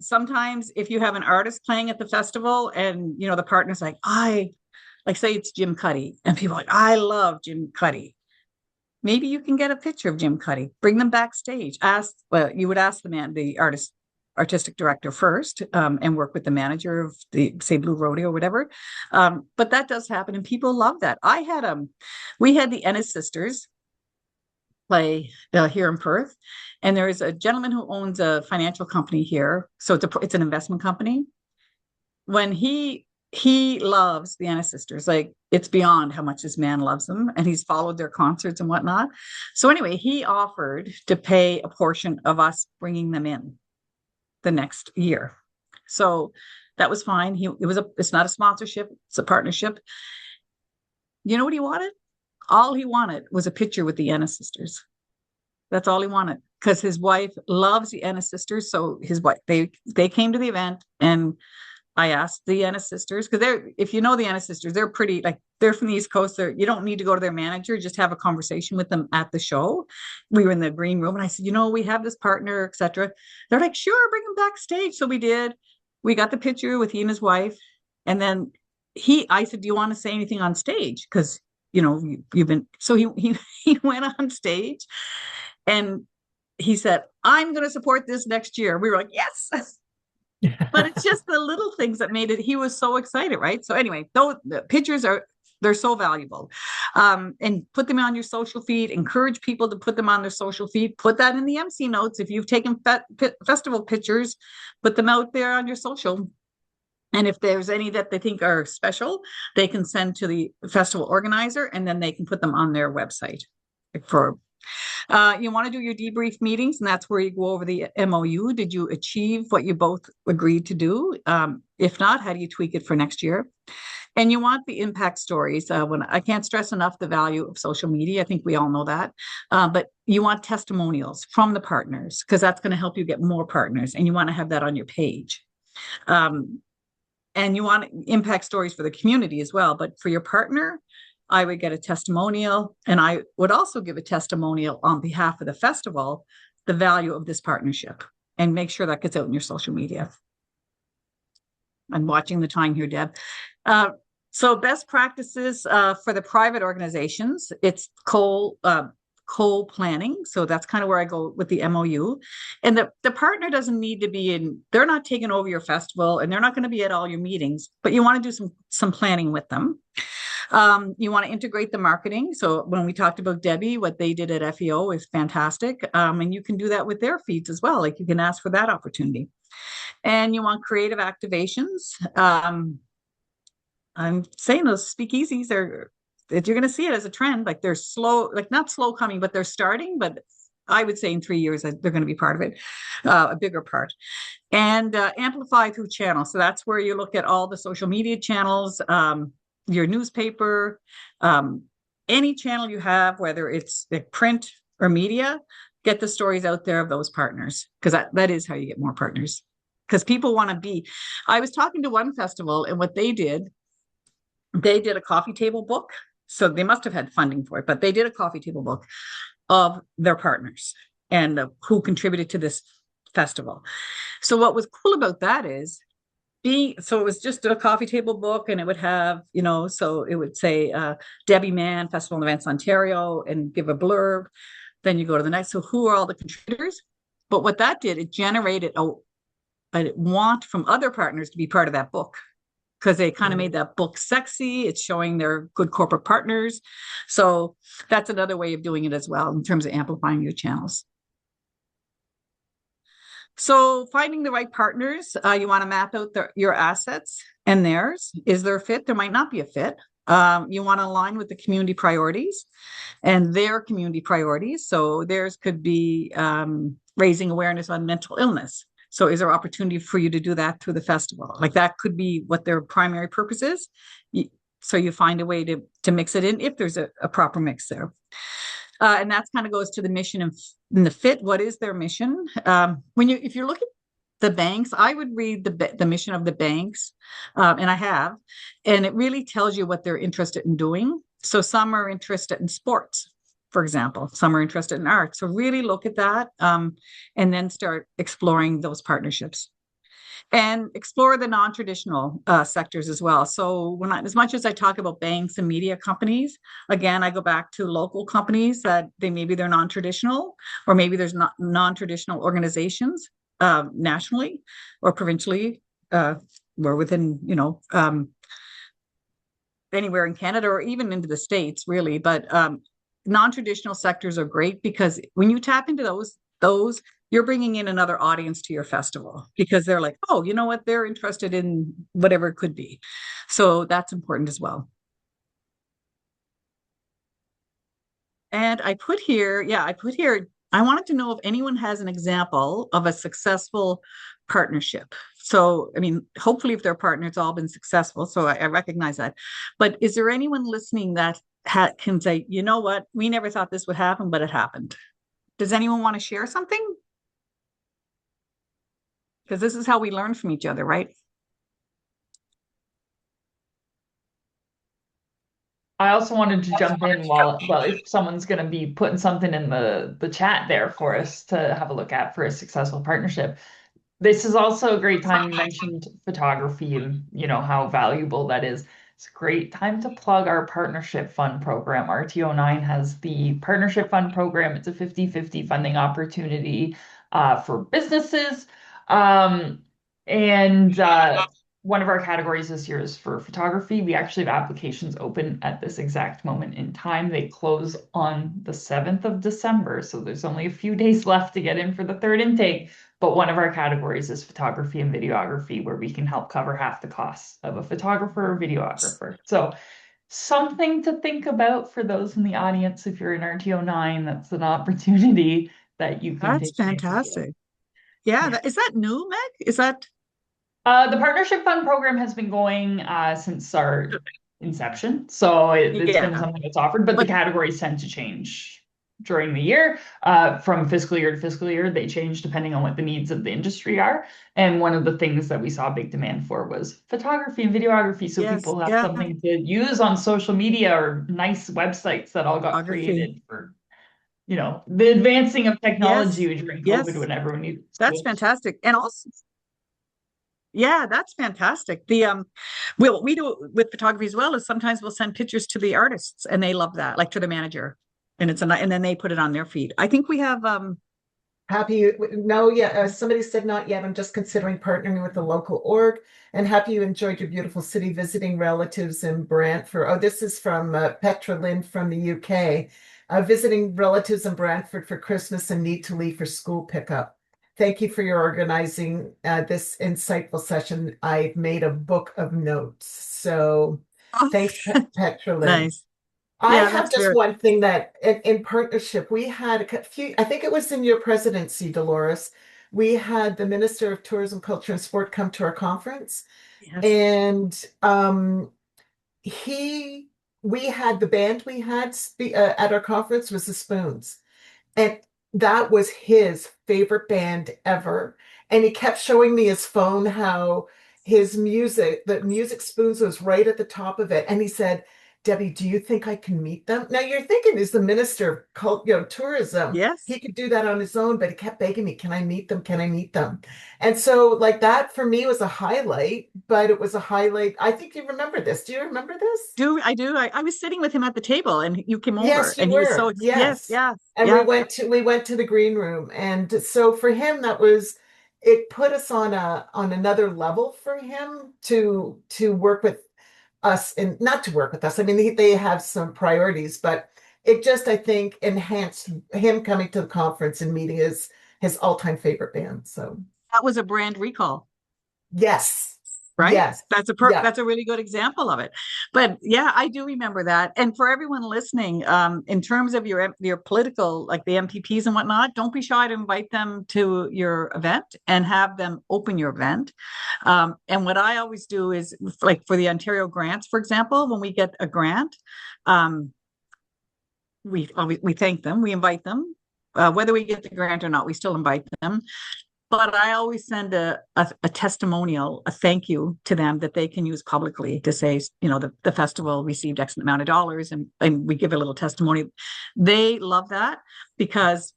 Sometimes if you have an artist playing at the festival and, the partner's like, say it's Jim Cuddy, and people are like, "I love Jim Cuddy." maybe you can get a picture of Jim Cuddy, bring them backstage, you would ask the artistic director first, and work with the manager of the, say, Blue Rodeo or whatever. But that does happen and people love that. We had the Ennis sisters play here in Perth, and there is a gentleman who owns a financial company here. So it's an investment company. When he loves the Ennis sisters, like it's beyond how much this man loves them, and he's followed their concerts and whatnot. So anyway, he offered to pay a portion of us bringing them in the next year. So that was fine. It's not a sponsorship, it's a partnership. You know what he wanted? All he wanted was a picture with the Ennis sisters. That's all he wanted, because his wife loves the Ennis sisters. So his wife, they came to the event, and I asked the Ennis sisters, because if you know the Ennis sisters, they're pretty, like, they're from the East Coast. You don't need to go to their manager, just have a conversation with them at the show. We were in the green room and I said, we have this partner, etc. They're like, sure, bring him backstage. So we did. We got the picture with he and his wife. And then I said, do you want to say anything on stage? Because, you've been, so he went on stage and he said, I'm going to support this next year. We were like, yes. But it's just the little things that made it. He was so excited, right? So anyway, the pictures they're so valuable. And put them on your social feed. Encourage people to put them on their social feed. Put that in the MC notes. If you've taken festival pictures, put them out there on your social. And if there's any that they think are special, they can send to the festival organizer, and then they can put them on their website. You want to do your debrief meetings, and that's where you go over the MOU. Did you achieve what you both agreed to do? If not, how do you tweak it for next year? And you want the impact stories. When I can't stress enough the value of social media. I think we all know that. But you want testimonials from the partners, because that's going to help you get more partners, and you want to have that on your page. And you want impact stories for the community as well. But for your partner, I would get a testimonial, and I would also give a testimonial on behalf of the festival, the value of this partnership, and make sure that gets out in your social media. I'm watching the time here, Deb. So best practices for the private organizations, it's co-planning. So that's kind of where I go with the MOU. And the partner doesn't need to be they're not taking over your festival, and they're not going to be at all your meetings, but you want to do some planning with them. You want to integrate the marketing. So when we talked about Debbie, what they did at FEO is fantastic. And you can do that with their feeds as well. Like, you can ask for that opportunity. And you want creative activations. I'm saying those speakeasies you're going to see it as a trend. Like, they're slow, like not slow coming, but they're starting. But I would say in 3 years, they're going to be part of it, a bigger part. And amplify through channels. So that's where you look at all the social media channels, your newspaper, any channel you have, whether it's print or media, get the stories out there of those partners, because that is how you get more partners. Because people want to be. I was talking to one festival, and what they did a coffee table book. So they must have had funding for it, but they did a coffee table book of their partners and who contributed to this festival. So what was cool about that is, so it was just a coffee table book, and it would have, so it would say Debbie Mann, Festival and Events Ontario, and give a blurb. Then you go to the next. So who are all the contributors? But what that did, it generated a want from other partners to be part of that book, because they kind of made that book sexy. It's showing they're good corporate partners. So that's another way of doing it as well, in terms of amplifying your channels. So finding the right partners, you want to map out your assets and theirs. Is there a fit? There might not be a fit. You want to align with the community priorities and their community priorities. So theirs could be raising awareness on mental illness. So is there opportunity for you to do that through the festival? Like, that could be what their primary purpose is. So you find a way to mix it in, if there's a proper mix there. And that kind of goes to the mission and the fit. What is their mission? If you're looking at the banks, I would read the mission of the banks, and I have, and it really tells you what they're interested in doing. So some are interested in sports, for example. Some are interested in art. So really look at that, and then start exploring those partnerships. and explore the non-traditional sectors as well. So as much as I talk about banks and media companies, again, I go back to local companies that they're non-traditional, or maybe there's not non-traditional organizations nationally or provincially, or within, anywhere in Canada or even into the States, really. But non-traditional sectors are great because when you tap into those you're bringing in another audience to your festival because they're like, oh, you know what? They're interested in whatever it could be. So that's important as well. And I put here, I wanted to know if anyone has an example of a successful partnership. So, I mean, hopefully if their partner, it's all been successful. So I recognize that. But is there anyone listening that can say, you know what? We never thought this would happen, but it happened. Does anyone want to share something? Because this is how we learn from each other, right? I also wanted to jump in well, if someone's going to be putting something in the chat there for us to have a look at for a successful partnership. This is also a great time. You mentioned photography and how valuable that is. It's a great time to plug our partnership fund program. RTO9 has the partnership fund program. It's a 50-50 funding opportunity for businesses. And one of our categories this year is for photography. We actually have applications open at this exact moment in time. They close on the 7th of December, so there's only a few days left to get in for the third intake. But one of our categories is photography and videography, where we can help cover half the costs of a photographer or videographer. So something to think about for those in the audience. If you're in RTO9, that's an opportunity that you can That's take advantage of. fantastic. Yeah. Is that new, Meg? Is that? The partnership fund program has been going since our inception, so it's been Yeah. something that's offered, but the categories tend to change during the year. From fiscal year to fiscal year, they change depending on what the needs of the industry are. And one of the things that we saw big demand for was photography and videography, so Yes. people have Yeah. something to use on social media or nice websites that all got Photography. created for, the advancing of technology Yes. during COVID Yes. when everyone needed to That's switch. fantastic. And also, yeah, that's fantastic. What we do with photography as well is sometimes we'll send pictures to the artists and they love that, like to the manager. And and then they put it on their feed. I think we have Happy, no, yeah, somebody said not yet. I'm just considering partnering with the local org, and happy you enjoyed your beautiful city visiting relatives in Brantford. Oh, this is from Petra Lynn from the UK. Visiting relatives in Brantford for Christmas and need to leave for school pickup. Thank you for your organizing this insightful session. I've made a book of notes. So thanks, Petra Lynn. nice. I Yeah, have that's just fair. one thing that in partnership, we had a few, I think it was in your presidency, Dolores. We had the Minister of Tourism, Culture, and Sport come to our conference. Yes. And he, we had the band we had at our conference was the Spoons. And that was his favorite band ever. And he kept showing me his phone, how his music, the music Spoons was right at the top of it. And he said, Debbie, do you think I can meet them? Now you're thinking he's the minister of tourism. Yes. He could do that on his own, but he kept begging me, can I meet them? Can I meet them? And so like that for me was a highlight, but it was a highlight. I think you remember this. Do you remember this? I do. I was sitting with him at the table and you came over Yes, you and he was so, were. yes, Yes. yeah, And yeah. we went to the green room. And so for him, that was it put us on another level for him to work with us and not to work with us. I mean, they have some priorities, but it just, I think, enhanced him coming to the conference and meeting his all-time favorite band. So That was a brand recall. yes. Right? Yes. Yeah. That's a really good example of it. But yeah, I do remember that. And for everyone listening, in terms of your political, like the MPPs and whatnot, don't be shy to invite them to your event and have them open your event. And what I always do is, like for the Ontario grants, for example, when we get a grant, we thank them, we invite them. Whether we get the grant or not, we still invite them. But I always send a testimonial, a thank you to them that they can use publicly to say, the festival received X amount of dollars and we give a little testimony. They love that because,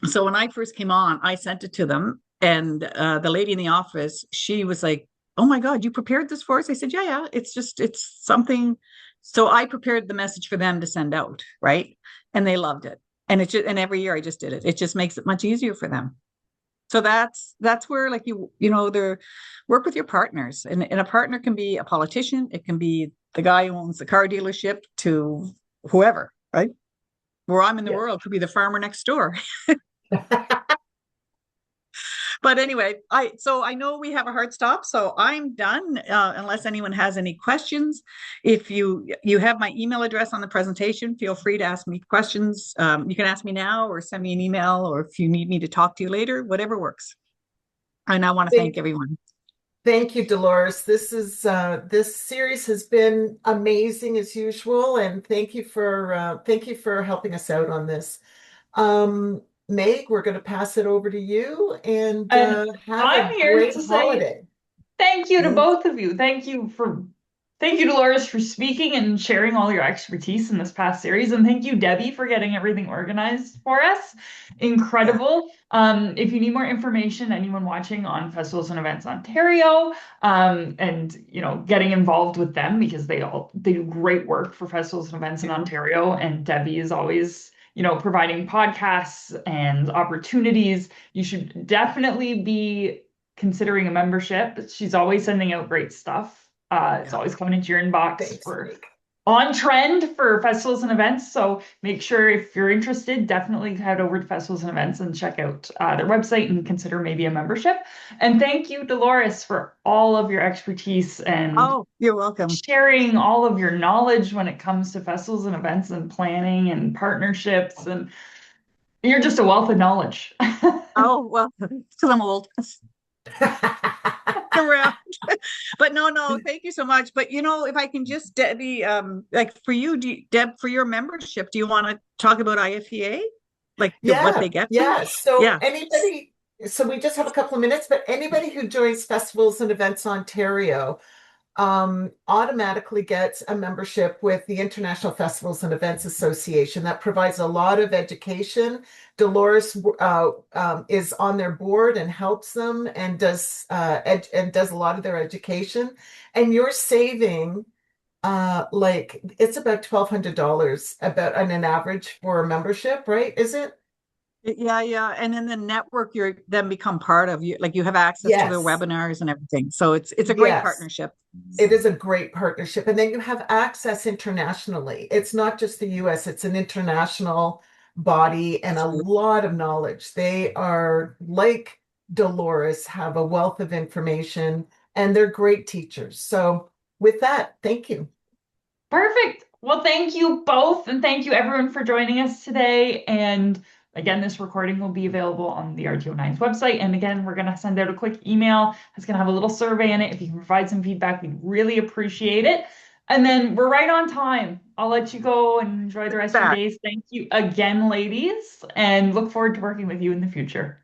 so when I first came on, I sent it to them And the lady in the office, she was like, "Oh my God, you prepared this for us?" I said, "Yeah. It's something." So I prepared the message for them to send out, right? And they loved it. And and every year I just did it. It just makes it much easier for them. So that's where, like, they're work with your partners, and a partner can be a politician, it can be the guy who owns the car dealership, to whoever, right? Where I'm in the Yeah. world could be the farmer next door. But anyway, I know we have a hard stop, so I'm done, unless anyone has any questions. If you have my email address on the presentation, feel free to ask me questions. You can ask me now or send me an email, or if you need me to talk to you later, whatever works. And I want to thank Thank, everyone. thank you, Dolores. This series has been amazing as usual, and thank you for helping us out on this. Meg, we're going to pass it over to you, and And have a I'm here great to say holiday. thank you to Thanks. both of you. Thank you, Dolores, for speaking and sharing all your expertise in this past series. And thank you, Debbie, for getting everything organized for us. Yeah, Incredible. If you need more information, anyone watching on Festivals and Events Ontario, and getting involved with them, because they do great work for festivals and events in Yeah. Ontario. And Debbie is always, providing podcasts and opportunities. You should definitely be considering a membership. She's always sending out great stuff. It's yeah. always coming into your inbox Thanks, for Meg. on trend for festivals and events. So make sure, if you're interested, definitely head over to festivals and events and check out their website and consider maybe a membership. And thank you, Dolores, for all of your expertise and Oh, you're welcome. sharing all of your knowledge when it comes to festivals and events and planning and partnerships. And you're just a wealth of knowledge. Oh, well, because I'm old. Around. But no, thank you so much. But if I can just, Debbie, like for you, Deb, for your membership, do you want to talk about IFEA? Like what Yeah, they get for? yeah. Yeah. So we just have a couple of minutes, but anybody who joins Festivals and Events Ontario automatically gets a membership with the International Festivals and Events Association that provides a lot of education. Dolores is on their board and helps them and does a lot of their education. And you're saving like it's about $1,200 about on an average for a membership, right? Is it? Yeah. And then the network you're then become part of, you have access to their Yes. webinars and everything. So it's a great Yes. partnership. It is a great partnership. And then you have access internationally. It's not just the US, it's an international body and a lot of knowledge. They are, like Dolores, have a wealth of information and they're great teachers. So, with that, thank you. Perfect. Well, thank you both, and thank you everyone for joining us today. And again, this recording will be available on the RTO9's website. And again, we're going to send out a quick email. It's going to have a little survey in it. If you can provide some feedback, we'd really appreciate it. And then we're right on time. I'll let you go and enjoy the rest of your Back days. Thank you again, ladies, and look forward to working with you in the future.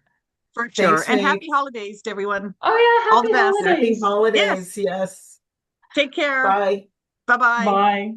for sure. Thanks, And Meg. happy holidays to everyone. Oh, yeah, All the happy best. Happy holidays. Yes. holidays. Yes. Take care. Bye. Bye bye. Bye.